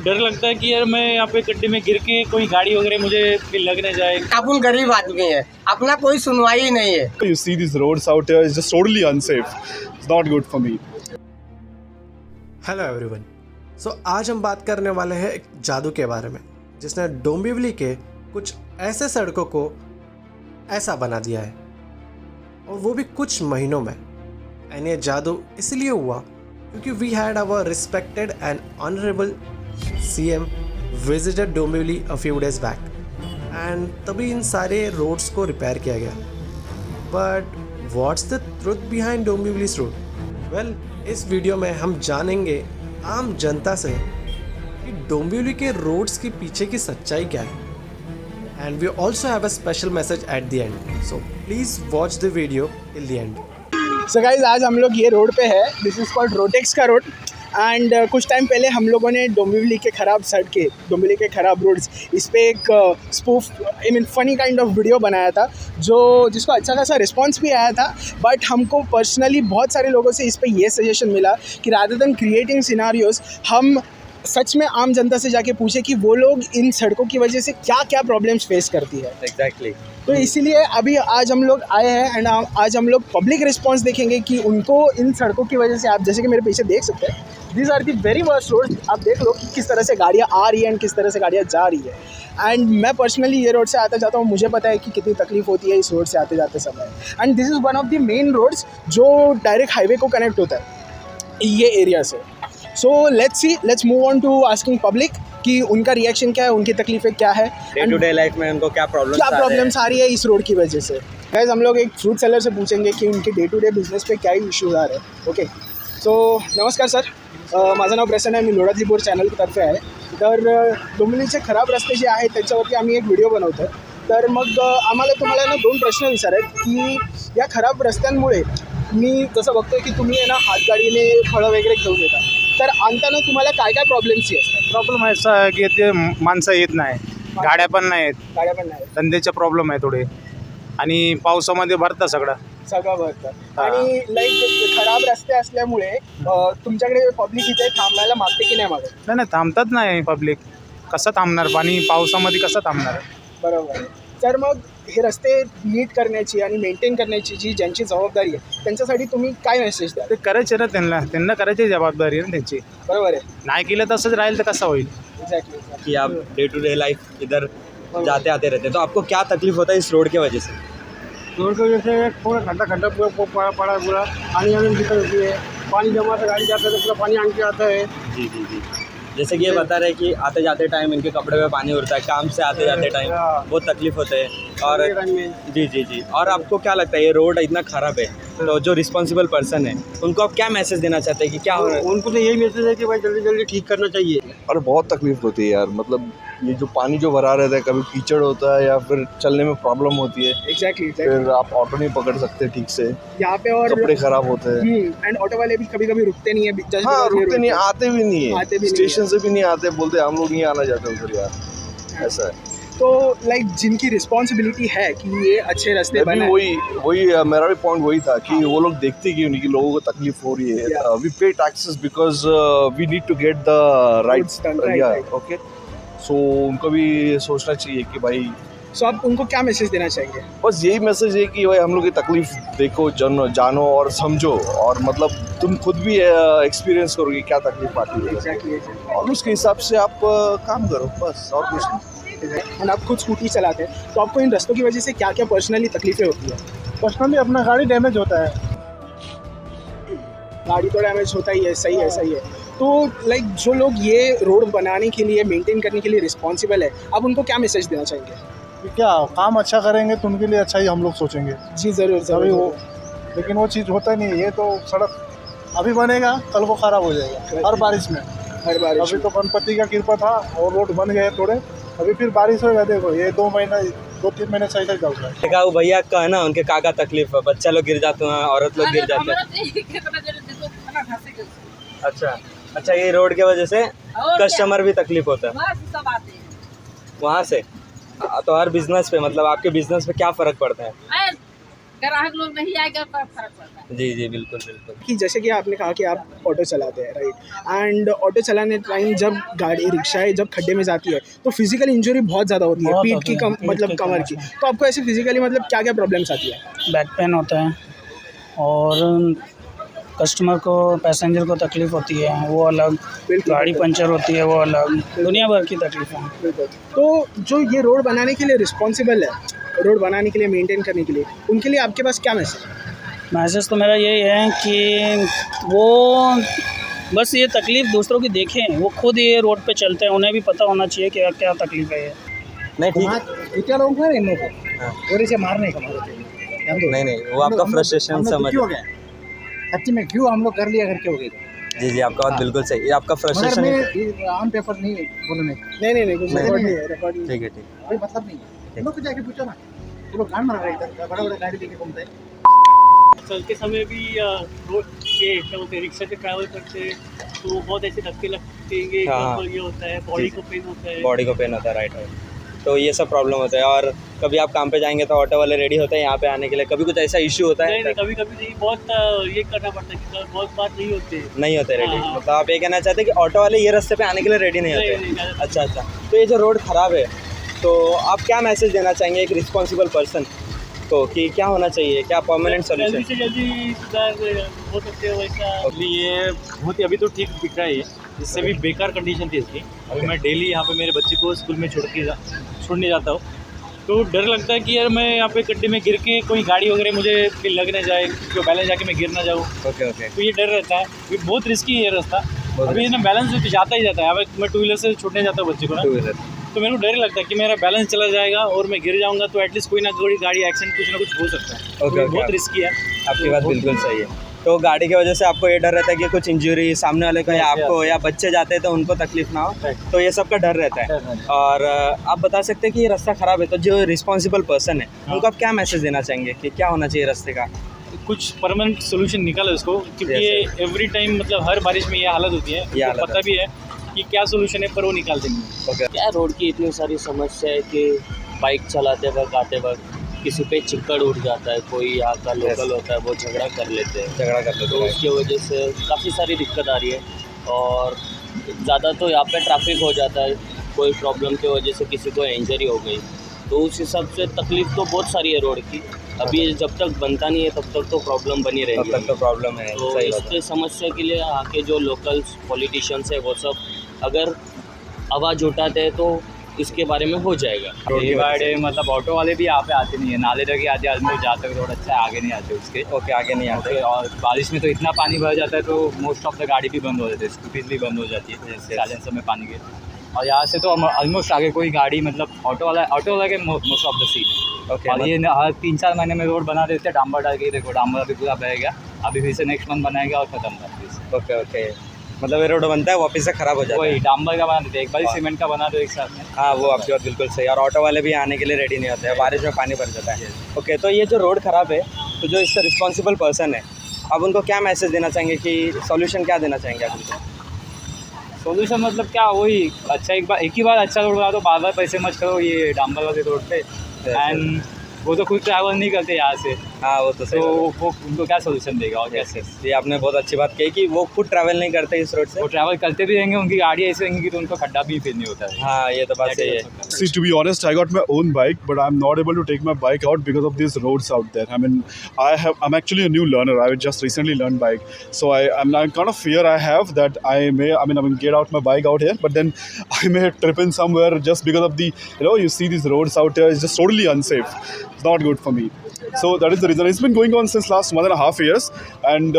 डर लगता है कि यार मैं यहाँ पे गड्ढे में गिर के कोई गाड़ी वगैरह मुझे भी लग न जाए। अपन गरीब आदमी है, अपना कोई सुनवाई ही नहीं है। You see these roads out here is just totally unsafe. It's not good for me. Hello everyone. आज हम बात करने वाले हैं एक जादू के बारे में जिसने डोंबिवली के कुछ ऐसे सड़कों को ऐसा बना दिया है, और वो भी कुछ महीनों में। एंड ये जादू इसलिए हुआ क्योंकि we had our respected and honourable CM visited Dombivli a few days back, and तभी इन सारे रोड्स को रिपेयर किया गया। But what's the truth behind डोंबिवली's रोड? वेल, इस वीडियो में हम जानेंगे आम जनता से कि डोंबिवली के रोड्स के पीछे की सच्चाई क्या है। And we also have a special message at the end, so please watch the video till the end. So guys, आज हम लोग ये रोड पे है, दिस इज़ कॉल्ड रोटेक्स का रोड। एंड कुछ टाइम पहले हम लोगों ने डोंबिवली के ख़राब सड़कें, डोंबिवली के ख़राब रोड्स, इस पर एक spoof funny kind of video बनाया था जिसको अच्छा खासा रिस्पांस भी आया था। बट हमको पर्सनली बहुत सारे लोगों से इस पर ये सजेशन मिला कि रादर देन क्रिएटिंग सिनारियोज, हम सच में आम जनता से जाके पूछे कि वो लोग इन सड़कों की वजह से क्या क्या प्रॉब्लम्स फेस करती है। एग्जैक्टली। तो इसीलिए अभी आज हम लोग आए हैं एंड आज हम लोग पब्लिक रिस्पांस देखेंगे कि उनको इन सड़कों की वजह से, आप जैसे कि मेरे पीछे देख सकते हैं, these are the very worst road. आप देख लो कि किस तरह से गाड़ियाँ आ रही है एंड किस तरह से गाड़ियाँ जा रही है। एंड मैं पर्सनली ये रोड से आता जाता हूँ, मुझे पता है कि कितनी तकलीफ होती है इस रोड से आते जाते समय। And this is one of the main roads जो डायरेक्ट हाईवे को कनेक्ट होता है ये एरिया से। So let's move on to asking public कि उनका रिएक्शन क्या है, उनकी तकलीफें क्या है, डे टू डे लाइफ में उनको क्या प्रॉब्लम्स आ रही है इस रोड की वजह से। गाइस, हम लोग एक फ्रूट सेलर से पूछेंगे कि उनके डे टू डे बिझनेस पे काय इश्यूज आ रहे हैं। ओके, सो नमस्कार सर, माझं नाव प्रसन्न आहे, मी लोढाजीपूर चॅनलतर्फे आहे। तर डोंबिवलीचे खराब रस्ते जे आहेत त्याच्यावरती आम्ही एक व्हिडिओ बनवतो आहे। तर मग आम्हाला तुम्हाला ना 2 प्रश्न विचारायचे की या खराब रस्त्यांमुळे मी जसं बघतोय की तुम्ही आहे ना हातगाडीने फळं वगैरे घेऊन येता, तर आणताना तुम्हाला काय काय प्रॉब्लेम्स असतात? प्रॉब्लेम असा आहे की ते माणसं येत नाही, गाड्या पण नाही, गाड्या पण नाही, धंद्याचे प्रॉब्लेम आहे थोडे, आणि पावसामध्ये भरतं सगळं भरतं। आणि लाईक खराब रस्ते असल्यामुळे तुमच्याकडे पब्लिक इथे थांबायला मागते की नाही मागत? नाही थांबतात नाही पब्लिक, कसं थांबणार, पाणी पावसामध्ये कसं थांबणार? बरोबर आहे। तर मग हे रस्ते नीट करण्याची आणि मेंटेन करण्याची ज्यांची जबाबदारी आहे त्यांच्यासाठी तुम्ही काय मेसेज द्या? ते करायचे ना, त्यांना करायची जबाबदारी आहे ना त्यांची। बरोबर आहे, नाही केलं तसंच राहील तर कसं होईल? एग्जैक्टली। कि आप डे टू डे लाइफ इधर जाते आते रहते हैं, तो आपको क्या तकलीफ होता है इस रोड की वजह से? रोड की वजह से पूरा खड्डा पूरा पड़ा है, पूरा आने जाने में दिक्कत होती है। पानी जमा से गाड़ी जाता है तो पूरा पानी आन के आता है। जी। जैसे कि ये बता रहे कि आते जाते टाइम इनके कपड़े में पानी उड़ता है, काम से आते जाते टाइम बहुत तकलीफ होते हैं। और जी। और आपको क्या लगता है ये रोड इतना ख़राब है, तो जो रिस्पॉन्सिबल पर्सन है उनको आप क्या मैसेज देना चाहते हैं कि क्या हो रहा है? उनको तो यही मैसेज है कि भाई जल्दी जल्दी ठीक करना चाहिए। और बहुत तकलीफ होती है यार, मतलब ये जो पानी जो भरा रहता है, कभी कीचड़ होता है या फिर चलने में प्रॉब्लम होती है। एग्जैक्टली। फिर आप ऑटो नहीं पकड़ सकते ठीक से यहाँ पे, और कपड़े खराब होते हैं। एंड ऑटो वाले भी कभी कभी रुकते नहीं है। हाँ, रुकते नहीं, आते भी नहीं है, आते भी नहीं स्टेशन से भी नहीं आते, बोलते हम लोग नहीं आना चाहते उधर यार, ऐसा है। तो लाइक जिनकी रिस्पॉन्सिबिलिटी है कि ये अच्छे रास्ते बनाए, वही मेरा भी पॉइंट वही था कि वो लोग देखते कि उनकी लोगों को तकलीफ हो रही है। We pay taxes because we need to get the right. Okay, so उनको भी सोचना चाहिए कि भाई। सो आप उनको क्या मैसेज देना चाहेंगे? बस यही मैसेज है कि भाई हम लोग की तकलीफ देखो, जानो और समझो, और मतलब तुम खुद भी एक्सपीरियंस करोगे क्या तकलीफ आती है। एग्जैक्टली। और उसके हिसाब से आप काम करो, बस, और कुछ नहीं। और आप खुद स्कूटी चलाते हैं, तो आपको इन रस्तों की वजह से क्या क्या पर्सनली तकलीफें होती है? पर्सनली अपना गाड़ी डैमेज होता है। गाड़ी तो डैमेज होता ही है, सही है। तो लाइक जो लोग ये रोड बनाने के लिए, मेंटेन करने के लिए रिस्पॉन्सिबल है, आप उनको क्या मैसेज देना चाहेंगे? क्या काम अच्छा करेंगे तो उनके लिए अच्छा ही हम लोग सोचेंगे। जी जरूर। लेकिन वो चीज़ होता नहीं है। ये तो सड़क अभी बनेगा, कल को ख़राब हो जाएगा हर बारिश में। अभी तो गणपति का कृपा था और रोड बन गए थोड़े, अभी फिर बारिश होगा, देखो ये 2-3 महीने सही चल रहा है। देखा वो भैया का है ना, उनके काका तकलीफ है, बच्चा लोग गिर जाते हैं, औरत लोग गिर जाते हैं। अच्छा, ये रोड के वजह से कस्टमर भी तकलीफ होता है वहाँ से। तो हर बिजनेस पे, मतलब आपके बिजनेस पे क्या फ़र्क पड़ता है? ग्राहक लोग नहीं आएगा तो फर्क पड़ता है। जी जी बिल्कुल बिल्कुल। कि जैसे कि आपने कहा कि आप ऑटो चलाते हैं, राइट, एंड ऑटो चलाने टाइम जब गाड़ी रिक्शाएं जब खड्डे में जाती है तो फिजिकल इंजरी बहुत ज़्यादा होती है, पीठ की मतलब कमर की। तो आपको ऐसे फिजिकली मतलब क्या क्या प्रॉब्लम्स आती है? बैक पेन होता है और कस्टमर को, पैसेंजर को तकलीफ़ होती है वो अलग, गाड़ी पंचर होती है वो अलग, दुनिया भर की तकलीफ़ें हैं। तो जो ये रोड बनाने के लिए रिस्पॉन्सिबल है, रोड बनाने के लिए, मेंटेन करने के लिए, उनके लिए आपके पास क्या मैसेज है? मैसेज तो मेरा यही है कि वो बस ये तकलीफ़ दूसरों की देखें, वो खुद ये रोड पे चलते हैं, उन्हें भी पता होना चाहिए कि क्या तकलीफ़ है ये। नहीं ठीक, क्या लोग हैं इन लोगों हाँ। को और इसे मारने का मारते हैं। नहीं वो आपका फ्रस्ट्रेशन समझ। सच्ची में क्यों हम लोग कर लिया करके हो गए? जी जी आपका बात बिल्कुल सही है, आपका फ्रस्ट्रेशन। आम पेपर नहीं बोलने नहीं कुछ रिकॉर्ड नहीं है, रिकॉर्ड नहीं। ठीक है ठीक। कोई मतलब नहीं है। लोग जाके पूछो ना, वो लोग गान मार रहे हैं, बड़ा गाड़ी लेके घूमते हैं। चलते समय भी रोड के क्या बोलते हैं, रिक्शा से ट्रैवल करते हैं तो बहुत ऐसे धक्के लगते हैं, हाँ। ये होता है, बॉडी को पेन होता है। बॉडी को पेन होता है, राइट। तो ये सब प्रॉब्लम होता है। और कभी आप काम पे जाएंगे तो ऑटो वाले रेडी होते हैं यहाँ पे आने के लिए, कभी कुछ ऐसा इश्यू होता है? नहीं कभी कभी नहीं, बहुत ये करना पड़ता है कि बहुत बात नहीं होती है। नहीं होते रेडी। हाँ। मतलब आप ये कहना चाहते हैं कि ऑटो वाले ये रास्ते पे आने के लिए रेडी नहीं होते? अच्छा। तो ये जो रोड ख़राब है तो आप क्या मैसेज देना चाहेंगे एक रिस्पॉन्सिबल पर्सन को कि क्या होना चाहिए, क्या परमानेंट जल्दी सोल्यूशन? से जल्दी सुधार हो सकते हो वैसा। ये बहुत ही अभी तो ठीक दिख रहा है, इससे भी बेकार कंडीशन थी इसकी। अभी मैं डेली यहाँ पे मेरे बच्चे को स्कूल में छोड़ने जाता हूँ तो डर लगता है कि यार मैं यहाँ पे गड्ढे में गिर के कोई गाड़ी वगैरह मुझे फिर लग ना जाए, तो बैलेंस जाके मैं गिर ना जाऊँ। ओके तो ये डर रहता है, ये बहुत रिस्की है ये रास्ता। अभी ना बैलेंस तो जाता ही जाता है। अब मैं टू व्हीलर से छूटने जाता हूँ बच्चे को ना, तो मेरे को डर लगता है कि मेरा बैलेंस चला जाएगा और मैं गिर जाऊंगा तो एटलीस्ट कोई ना कोई गाड़ी एक्सीडेंट कुछ ना कुछ हो सकता है। ओके, तो बहुत रिस्की है। आपकी बात बिल्कुल सही है। तो गाड़ी की वजह से आपको ये डर रहता है कि कुछ इंजरी सामने वाले को या आपको या बच्चे जाते हैं तो उनको तकलीफ ना हो, तो ये सब का डर रहता है। और आप बता सकते हैं कि ये रास्ता ख़राब है तो जो रिस्पॉन्सिबल पर्सन है उनको आप क्या मैसेज देना चाहेंगे कि क्या होना चाहिए रास्ते का? कुछ परमानेंट सोल्यूशन निकालो इसको, क्योंकि ये एवरी टाइम मतलब हर बारिश में ये हालत होती है। ये तो पता भी है कि क्या सोल्यूशन है पर वो निकाल देंगे। क्या रोड की इतनी सारी समस्या है कि बाइक चलाते वक्त आते वक्त किसी पे चिक्कड़ उठ जाता है, कोई यहाँ का लोकल होता है वो झगड़ा कर लेते हैं, तो उसकी वजह से काफ़ी सारी दिक्कत आ रही है। और ज़्यादा तो यहाँ पे ट्रैफिक हो जाता है, कोई प्रॉब्लम की वजह से किसी को इंजरी हो गई तो उस हिसाब से तकलीफ़ तो बहुत सारी है रोड की। अभी जब तक बनता नहीं है तब तक तो प्रॉब्लम बनी रहेगी। तब तक तो प्रॉब्लम है। तो इसके समस्या के लिए आके जो लोकल पॉलिटिशियंस है वो सब अगर आवाज़ उठाते हैं तो इसके बारे में हो जाएगा। डिवाइड है, मतलब ऑटो वाले भी यहाँ पे आते नहीं है, नाले तक ही आते, आदमी जहाँ तक रोड अच्छा है आगे नहीं आते उसके। ओके, आगे नहीं आते। और बारिश में तो इतना पानी भर जाता है तो मोस्ट ऑफ द गाड़ी भी बंद हो जाती है, स्कूटीज भी बंद हो जाती है साइलेंसर में पानी के। और यहाँ से तो ऑलमोस्ट आगे कोई गाड़ी मतलब ऑटो वाला के most of the seat. Okay, और ये हर 3-4 महीने में रोड बना देते हैं, डांबर डाल के। देखो डांबर अभी पूरा बहेगा, अभी फिर से नेक्स्ट मंथ बनाएगा और ख़त्म कर। ओके ओके, मतलब ये रोड बनता है वापस से ख़राब हो जाता है। वही डांबर का बना देते हैं, एक बार सीमेंट का बना दो एक साथ में। हाँ, वो आपकी बात बिल्कुल सही। और ऑटो वाले भी आने के लिए रेडी नहीं होते हैं, बारिश में पानी भर जाता है। ओके, तो ये जो रोड ख़राब है तो जो इसका रिस्पॉन्सिबल पर्सन है आप उनको क्या मैसेज देना चाहेंगे कि सॉल्यूशन क्या देना चाहेंगे आप उनको? सोल्यूशन मतलब क्या, वही अच्छा एक ही बार अच्छा रोड बना दो, बार पैसे मत करो ये डांबर वाले रोड पे। एंड वो तो खुद ट्रैवल नहीं करते यहाँ से। हाँ, वो तो सही। तो वो उनको क्या सोल्यूशन देगा और कैसे? ये आपने बहुत अच्छी बात कही कि वो खुद ट्रैवल नहीं करते इस रोड से। वो ट्रैवल करते भी रहेंगे, उनकी गाड़ी ऐसी रहेंगी कि तो उनको खड्डा भी फिर नहीं होता है। हाँ, ये तो बात सही है। See, to be honest, I got my own bike, but I'm not able to take my bike out because of these roads out there. I mean, I'm actually a new learner. I just recently learned bike, so I'm kind of fear I have that I mean, get out my bike out here, but then I may trip in somewhere just because of the, you see these roads out here. It's just totally unsafe. It's not good for me. So that is the reason. It's been going on since last 1.5 years, and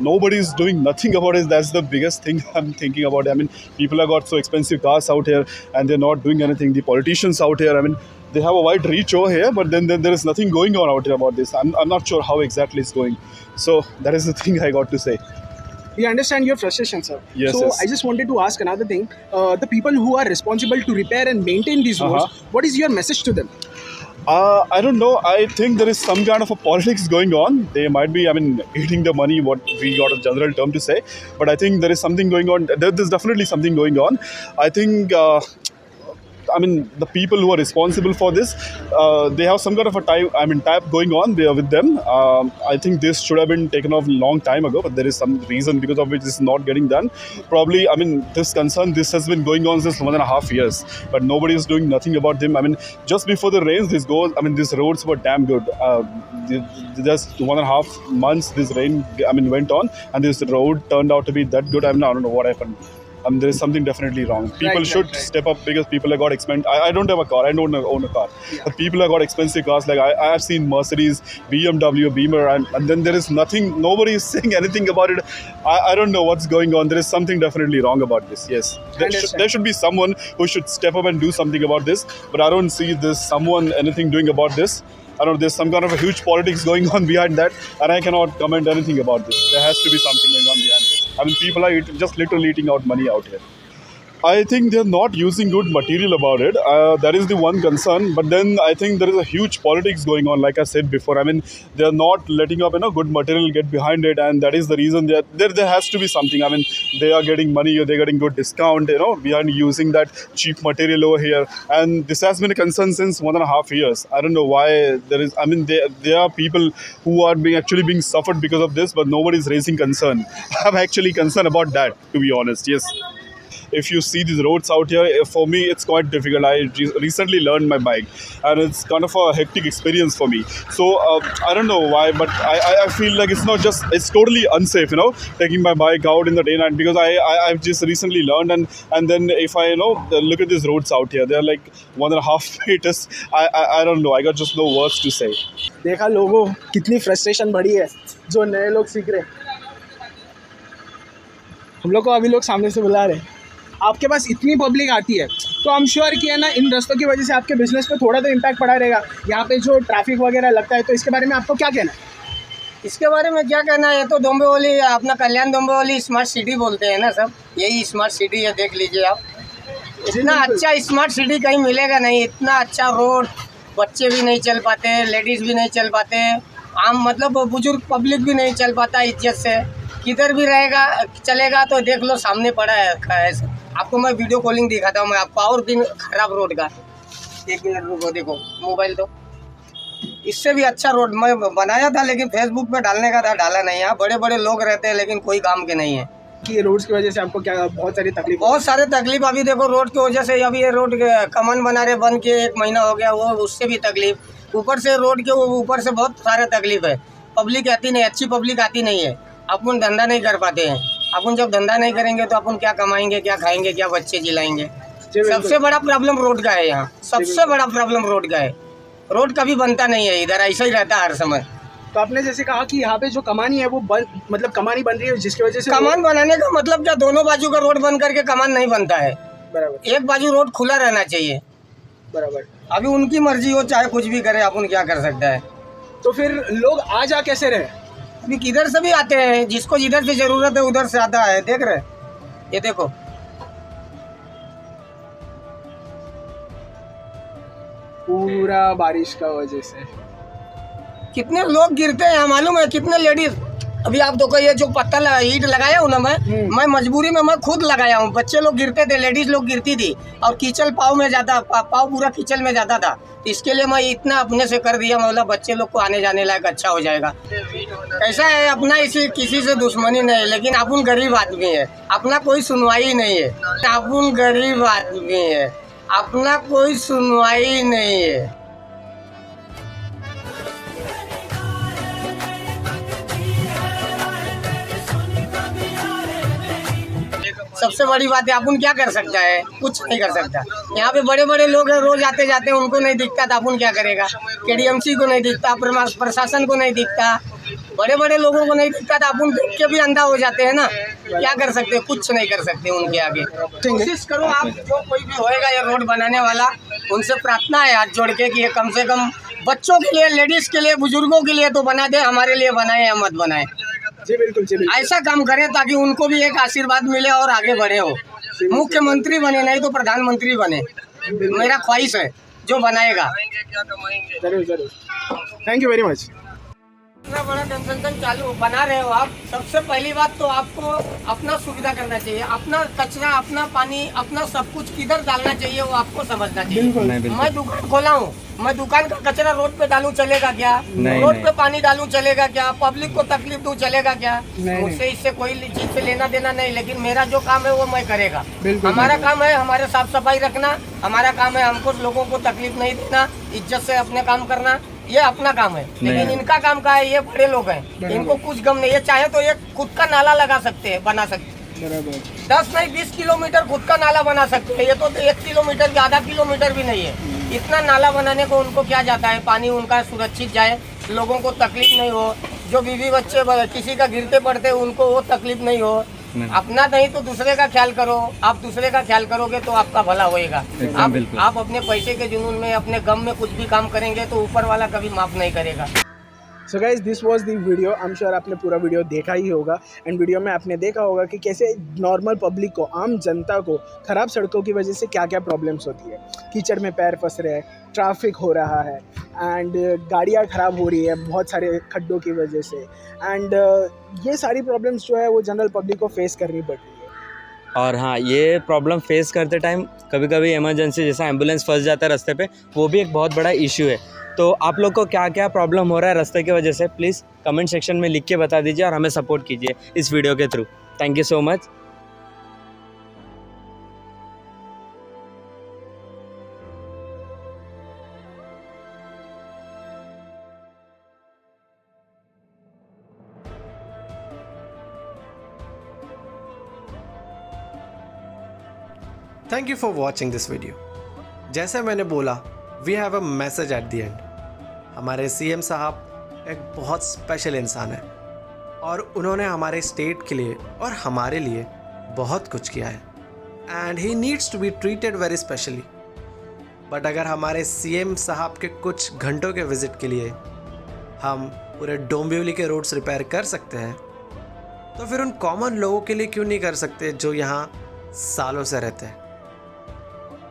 nobody is doing nothing about it. That's the biggest thing I'm thinking about. I mean, people have got so expensive cars out here, and they're not doing anything. The politicians out here, I mean, they have a wide reach over here, but then there is nothing going on out here about this. I'm not sure how exactly it's going. So that is the thing I got to say. We understand your frustration, sir. Yes, so yes. I just wanted to ask another thing. The people who are responsible to repair and maintain these roads, what is your message to them? I don't know. I think there is some kind of a politics going on. They might be, eating the money, what we got a general term to say. But I think there is something going on. There's definitely something going on. I think I mean, the people who are responsible for this, they have some kind of a type going on there with them. I think this should have been taken off a long time ago, but there is some reason because of which this is not getting done. Probably, I mean, this has been going on since 1.5 years, but nobody is doing nothing about them. I mean, just before the rains, these roads were damn good. Just 1.5 months, this rain, went on, and this road turned out to be that good. I don't know what happened. There is something definitely wrong. People should step up because people have got expensive. I don't have a car. I don't own a car. But people have got expensive cars. Like I have seen Mercedes, BMW, Beamer, and then there is nothing. Nobody is saying anything about it. I don't know what's going on. There is something definitely wrong about this. Yes, there should be someone who should step up and do something about this. But I don't see anything doing about this. I don't know, there's some kind of a huge politics going on behind that, and I cannot comment anything about this. There has to be something going on behind this. I mean, people are just literally eating out money out here. I think they're not using good material about it. That is the one concern. But then I think there is a huge politics going on, like I said before. I mean, they're not letting up, good material get behind it, and that is the reason there has to be something. I mean, they are getting money, or they're getting good discount, behind using that cheap material over here. And this has been a concern since 1.5 years. I don't know why there is. I mean, there are people who are being suffered because of this, but nobody's raising concern. I'm actually concerned about that, to be honest. Yes. If you see these roads out here, for me, it's quite difficult. I recently learned my bike, and it's kind of a hectic experience for me. So I don't know why, but I feel like it's totally unsafe, taking my bike out in the day night, because I've just recently learned, and then if I look at these roads out here, they're like 1.5 meters. I don't know. I got just no words to say. देखा लोगों कितनी frustration बढ़ी है, जो नए लोग सीख रहे। हम लोग को अभी लोग सामने से बुला रहे हैं। आपके पास इतनी पब्लिक आती है, तो आई एम श्योर कि है ना, इन रास्तों की वजह से आपके बिजनेस पे थोड़ा तो इम्पैक्ट पड़ा रहेगा। यहाँ पे जो ट्रैफिक वगैरह लगता है, तो इसके बारे में आपको क्या कहना है? इसके बारे में क्या कहना है, ये तो डोंबिवली, अपना कल्याण डोंबिवली स्मार्ट सिटी बोलते हैं ना सब, यही स्मार्ट सिटी है। देख लीजिए आप, इतना अच्छा स्मार्ट सिटी कहीं मिलेगा नहीं। इतना अच्छा रोड, बच्चे भी नहीं चल पाते, लेडीज़ भी नहीं चल पाते, आम मतलब बुजुर्ग पब्लिक भी नहीं चल पाता इज्जत से। किधर भी चलेगा तो देख लो सामने पड़ा है। आपको मैं वीडियो कॉलिंग दिखाता हूँ मैं आपको, और भी खराब रोड का। 1 मिनट रुको, देखो मोबाइल, तो इससे भी अच्छा रोड मैं बनाया था, लेकिन फेसबुक पे डालने का था, डाला नहीं। यहाँ बड़े बड़े लोग रहते हैं, लेकिन कोई काम के नहीं है। कि रोड्स की वजह से आपको क्या बहुत सारे तकलीफ अभी देखो, रोड की वजह से अभी ये रोड कमान बना रहे, बन के 1 महीना हो गया, वो उससे भी तकलीफ। ऊपर से रोड के ऊपर से बहुत सारा तकलीफ है। पब्लिक आती नहीं, अच्छी पब्लिक आती नहीं है। अपन धंधा नहीं कर पाते हैं। अपन जब धंधा नहीं करेंगे तो अपन क्या कमाएंगे, क्या खाएंगे, क्या बच्चे जिलाएंगे? सबसे बड़ा प्रॉब्लम रोड का है यहाँ, सबसे बड़ा प्रॉब्लम रोड का है। रोड कभी बनता नहीं है इधर, ऐसा ही रहता है हर समय। तो आपने जैसे कहा कि यहाँ पे जो कमानी है वो मतलब कमानी बन रही है, जिसकी वजह से कमान बनाने का मतलब क्या, दोनों बाजू का रोड बन करके कमान नहीं बनता है। बराबर, एक बाजू रोड खुला रहना चाहिए। बराबर। अभी उनकी मर्जी हो, चाहे कुछ भी करे, अपन क्या कर सकता है। तो फिर लोग आ जा कैसे रहे? अभी किधर से भी आते हैं, जिसको जिधर से जरूरत है उधर से आता है। देख रहे, ये देखो, पूरा बारिश का वजह से कितने लोग गिरते हैं मालूम है, कितने लेडीज। अभी आप देखो, ये जो पत्ता ईंट लगाया हूँ ना मैं मजबूरी में मैं खुद लगाया हूँ। बच्चे लोग गिरते थे, लेडीज लोग गिरती थी, और कीचल पाँव में जाता, पाँव पूरा कीचल में जाता था। इसके लिए मैं इतना अपने से कर दिया, मतलब बच्चे लोग को आने जाने लायक अच्छा हो जाएगा। ऐसा है, अपना इसी किसी से दुश्मनी नहीं है, लेकिन अपन गरीब आदमी है, अपना कोई सुनवाई नहीं है। अपन गरीब आदमी है, अपना कोई सुनवाई नहीं है। सबसे बड़ी बात है, अपन क्या कर सकता है, कुछ नहीं कर सकता। यहाँ पे बड़े बड़े लोग हैं, रोज आते जाते हैं, उनको नहीं दिखता तो अपन क्या करेगा। केडीएमसी को नहीं दिखता, प्रशासन को नहीं दिखता, बड़े बड़े लोगों को नहीं दिखता तो अपन देख के भी अंधा हो जाते हैं ना। क्या कर सकते, कुछ नहीं कर सकते उनके आगे। कोशिश करो आप, जो कोई भी होएगा ये रोड बनाने वाला, उनसे प्रार्थना है हाथ जोड़ के कि ये कम से कम बच्चों के लिए, लेडीज के लिए, बुजुर्गों के लिए तो बना दे, हमारे लिए बनाए या मत बनाए। जी बिल्कुल, जी बिल्कुल। ऐसा काम करें ताकि उनको भी एक आशीर्वाद मिले और आगे बढ़े हो। मुख्यमंत्री बने, नहीं तो प्रधानमंत्री बने, मेरा ख्वाहिश है, जो बनाएगा। जरूर जरूर, थैंक यू वेरी मच। इतना बड़ा कंस्ट्रक्शन चालू बना रहे हो आप, सबसे पहली बात तो आपको अपना सुविधा करना चाहिए। अपना कचरा, अपना पानी, अपना सब कुछ किधर डालना चाहिए वो आपको समझना चाहिए। मैं दुकान खोला हूँ, मैं दुकान का कचरा रोड पे डालूं चलेगा क्या? रोड पे पानी डालूं चलेगा क्या? पब्लिक को तकलीफ दूं चलेगा क्या? मुझसे इससे कोई चीज से लेना देना नहीं, लेकिन मेरा जो काम है वो मैं करेगा। हमारा काम है हमारे साफ सफाई रखना, हमारा काम है हमको लोगों को तकलीफ नहीं देना, इज्जत से अपने काम करना, ये अपना काम है। लेकिन इनका काम का है, ये बड़े लोग हैं, इनको कुछ गम नहीं है। चाहे तो ये खुद का नाला लगा सकते हैं, बना सकते हैं। 10 नहीं 20 किलोमीटर खुद का नाला बना सकते हैं। ये तो 1 किलोमीटर की, आधा किलोमीटर भी नहीं है। इतना नाला बनाने को उनको क्या जाता है, पानी उनका सुरक्षित जाए, लोगों को तकलीफ नहीं हो, जो बीवी बच्चे किसी का गिरते पड़ते उनको वो तकलीफ नहीं हो। अपना नहीं तो दूसरे का ख्याल करो। आप दूसरे का ख्याल करोगे तो आपका भला होएगा। आप अपने पैसे के जुनून में, अपने गम में कुछ भी काम करेंगे तो ऊपर वाला कभी माफ नहीं करेगा। So guys this was the video. I am sure आपने पूरा वीडियो देखा ही होगा। एंड वीडियो में आपने देखा होगा कि कैसे नॉर्मल पब्लिक को, आम जनता को ख़राब सड़कों की वजह से क्या क्या प्रॉब्लम्स होती है। कीचड़ में पैर फंस रहे हैं, ट्रैफिक हो रहा है, एंड गाड़ियाँ ख़राब हो रही है बहुत सारे खड्डों की वजह से। एंड ये सारी प्रॉब्लम्स जो है वो जनरल पब्लिक को फेस करनी पड़ रही है। और हाँ, ये प्रॉब्लम फेस करते टाइम कभी कभी इमरजेंसी जैसा एम्बुलेंस फंस जाता है रास्ते पे, वो भी एक बहुत बड़ा इशू है। तो आप लोग को क्या क्या प्रॉब्लम हो रहा है रास्ते की वजह से, प्लीज़ कमेंट सेक्शन में लिख के बता दीजिए और हमें सपोर्ट कीजिए इस वीडियो के through. Thank you so much. Thank you for watching this video. जैसे मैंने बोला, we have a message at the end. हमारे सीएम साहब एक बहुत स्पेशल इंसान है और उन्होंने हमारे स्टेट के लिए और हमारे लिए बहुत कुछ किया है, and he needs to be treated very specially. But अगर हमारे सीएम साहब के कुछ घंटों के विज़िट के लिए हम पूरे डोंबिवली के रोड्स रिपेयर कर सकते हैं, तो फिर उन कॉमन लोगों के लिए क्यों नहीं कर सकते जो यहाँ सालों से रहते हैं।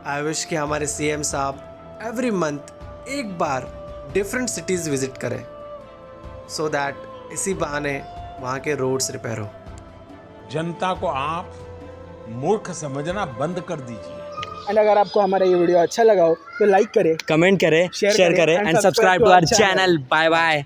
आई विश कि हमारे सीएम साहब एवरी मंथ एक बार डिफरेंट सिटीज़ विज़िट करें, सो दैट इसी बहाने वहाँ के रोड्स रिपेयर हो। जनता को आप मूर्ख समझना बंद कर दीजिए। एंड अगर आपको हमारा ये वीडियो अच्छा लगा हो तो लाइक करें, कमेंट करें, शेयर करें and subscribe to our channel. Bye bye.